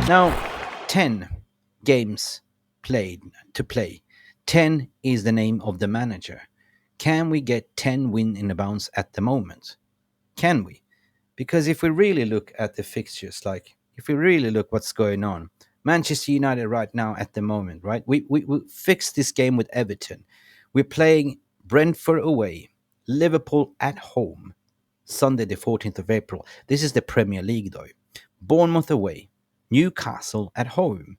Now, 10 games played to play. 10 is the name of the manager. Can we get 10 win in a bounce at the moment? Can we? Because if we really look at the fixtures, like if we really look what's going on, Manchester United right now at the moment, right? We fixed this game with Everton. We're playing Brentford away, Liverpool at home, Sunday the 14th of April. This is the Premier League though. Bournemouth away, Newcastle at home,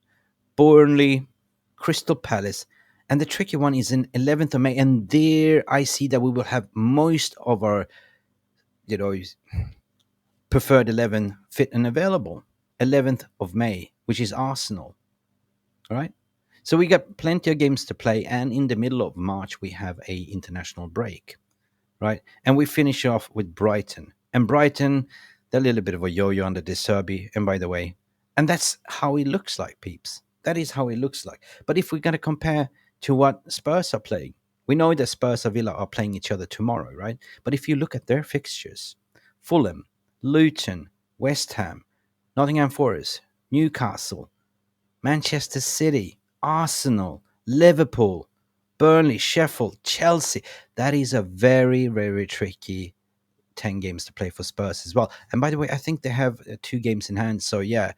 Burnley, Crystal Palace, and the tricky one is in 11th of May. And there I see that we will have most of our, you know, preferred 11 fit and available. 11th of May, which is Arsenal. All right. So we got plenty of games to play. And in the middle of March, we have a international break. Right. And we finish off with Brighton. And Brighton, they're a little bit of a yo-yo under De Serbi. And by the way, and that's how it looks like, peeps. That is how it looks like. But if we're going to compare to what Spurs are playing, we know that Spurs and Villa are playing each other tomorrow, right? But if you look at their fixtures, Fulham, Luton, West Ham, Nottingham Forest, Newcastle, Manchester City, Arsenal, Liverpool, Burnley, Sheffield, Chelsea. That is a very, very tricky 10 games to play for Spurs as well. And by the way, I think they have 2 games in hand. So, yeah,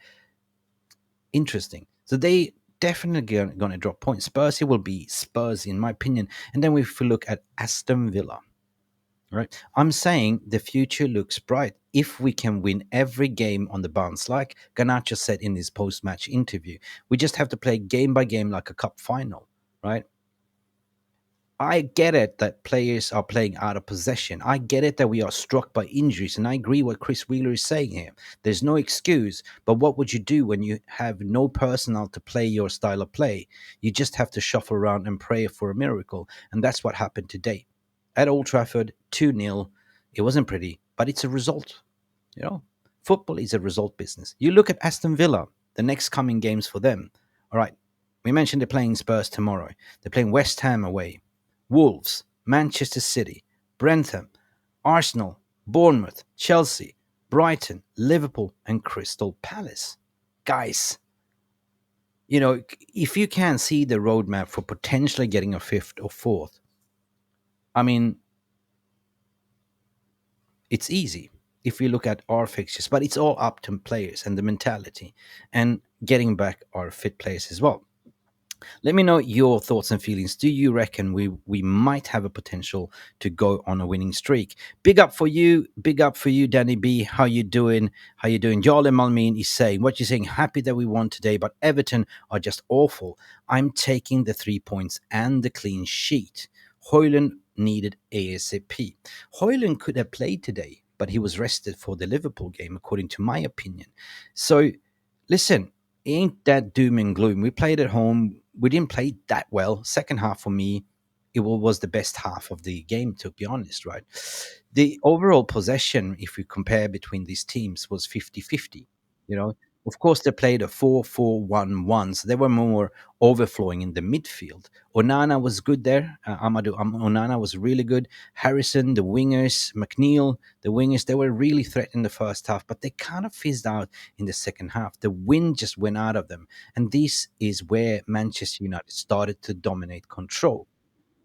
interesting. So they definitely going to drop points. Spurs will be Spurs, in my opinion. And then if we look at Aston Villa, right? I'm saying the future looks bright if we can win every game on the bounce, like Garnacho said in his post-match interview. We just have to play game by game like a cup final, right? I get it that players are playing out of possession. I get it that we are struck by injuries, and I agree what Chris Wheeler is saying here. There's no excuse, but what would you do when you have no personnel to play your style of play? You just have to shuffle around and pray for a miracle, and that's what happened today. At Old Trafford, 2-0. It wasn't pretty, but it's a result. You know, football is a result business. You look at Aston Villa, the next coming games for them. All right, we mentioned they're playing Spurs tomorrow. They're playing West Ham away, Wolves, Manchester City, Brentford, Arsenal, Bournemouth, Chelsea, Brighton, Liverpool, and Crystal Palace. Guys, you know, if you can see the roadmap for potentially getting a fifth or fourth, I mean, it's easy if we look at our fixtures, but it's all up to players and the mentality and getting back our fit players as well. Let me know your thoughts and feelings. Do you reckon we might have a potential to go on a winning streak? Big up for you, Danny B. How you doing? How you doing? Jarle Malmin is saying, what you saying? Happy that we won today, but Everton are just awful. I'm taking the 3 points and the clean sheet. Hoyland needed ASAP. Hoyland could have played today, but he was rested for the Liverpool game, according to my opinion. So, listen, ain't that doom and gloom. We played at home. We didn't play that well. Second half for me, it was the best half of the game, to be honest, right? The overall possession, if we compare between these teams, was 50-50. You know, of course, they played a 4-4-1-1, so they were more overflowing in the midfield. Onana was good there. Amadou Onana was really good. Harrison, the wingers, McNeil, the wingers, they were really threatening the first half, but they kind of fizzed out in the second half. The wind just went out of them. And this is where Manchester United started to dominate control,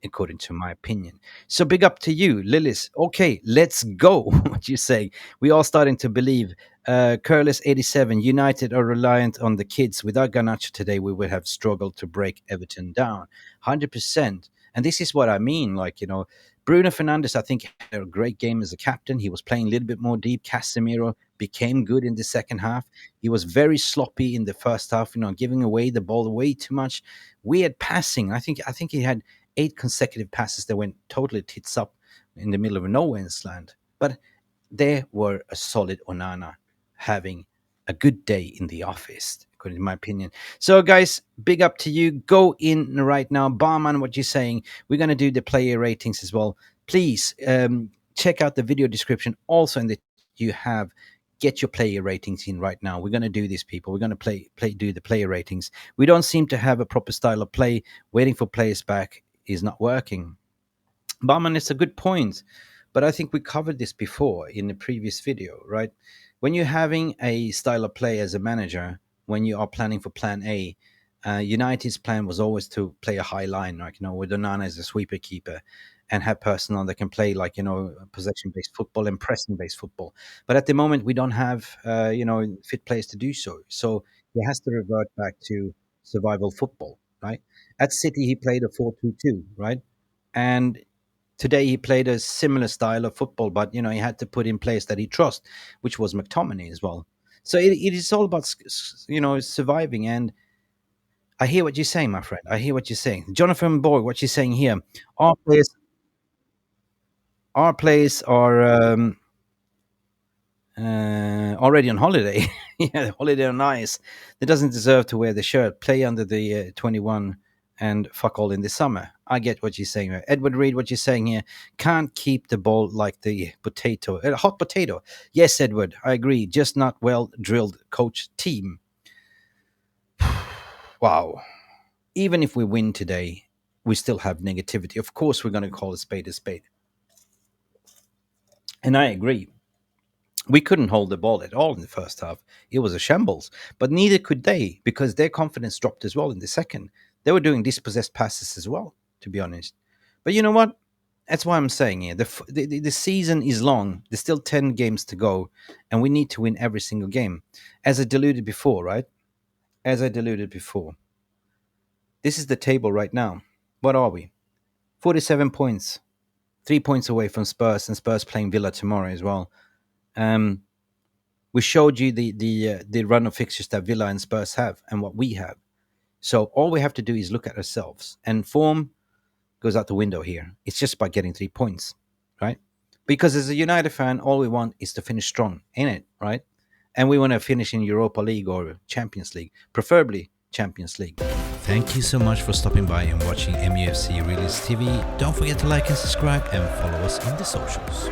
according to my opinion. So big up to you, Lillis. Okay, let's go. What you say? We are starting to believe. Curlis87, United are reliant on the kids. Without Garnacho today, we would have struggled to break Everton down. 100%. And this is what I mean. Like, you know, Bruno Fernandes, I think, had a great game as a captain. He was playing a little bit more deep. Casemiro became good in the second half. He was very sloppy in the first half, you know, giving away the ball way too much. Weird passing. I think he had 8 consecutive passes that went totally tits up in the middle of nowhere's land. But they were a solid Onana having a good day in the office, according to my opinion. So, guys, big up to you. Go in right now. Barman, what you're saying. We're going to do the player ratings as well. Please check out the video description. Also, in the you have get your player ratings in right now. We're going to do this, people. We're going to do the player ratings. We don't seem to have a proper style of play. Waiting for players back is not working. Barman, it's a good point, but I think we covered this before in the previous video, right? When you're having a style of play as a manager, when you are planning for Plan A. United's plan was always to play a high line, like with Onana as a sweeper keeper, and have personnel that can play like possession-based football and pressing-based football. But at the moment, we don't have fit players to do so. So he has to revert back to survival football, right? At City, he played a 4-2-2, right? And today he played a similar style of football, but he had to put in players that he trusts, which was McTominay as well. So it is all about surviving. And I hear what you're saying, my friend. I hear what you're saying, Jonathan Borg. What you're saying here, our players, our players are already on holiday. Yeah, holiday on ice. They doesn't deserve to wear the shirt. Play under the 21 and fuck all in the summer. I get what you're saying. Edward Reed, what you're saying here. Can't keep the ball like the potato, hot potato. Yes, Edward, I agree. Just not well drilled coach team. Wow. Even if we win today, we still have negativity. Of course, we're going to call a spade a spade. And I agree. We couldn't hold the ball at all in the first half. It was a shambles. But neither could they, because their confidence dropped as well in the second. They were doing dispossessed passes as well, to be honest. But you know what? That's why I'm saying here. The season is long. There's still 10 games to go, and we need to win every single game. As I deluded before, right? As I deluded before. This is the table right now. What are we? 47 points. 3 points away from Spurs, and Spurs playing Villa tomorrow as well. We showed you the run of fixtures that Villa and Spurs have and what we have. So all we have to do is look at ourselves, and form goes out the window here. It's just by getting 3 points, right? Because as a United fan, all we want is to finish strong in it, right? And we want to finish in Europa League or Champions League, preferably Champions League. Thank you so much for stopping by and watching MUFC Realist TV. Don't forget to like and subscribe and follow us on the socials.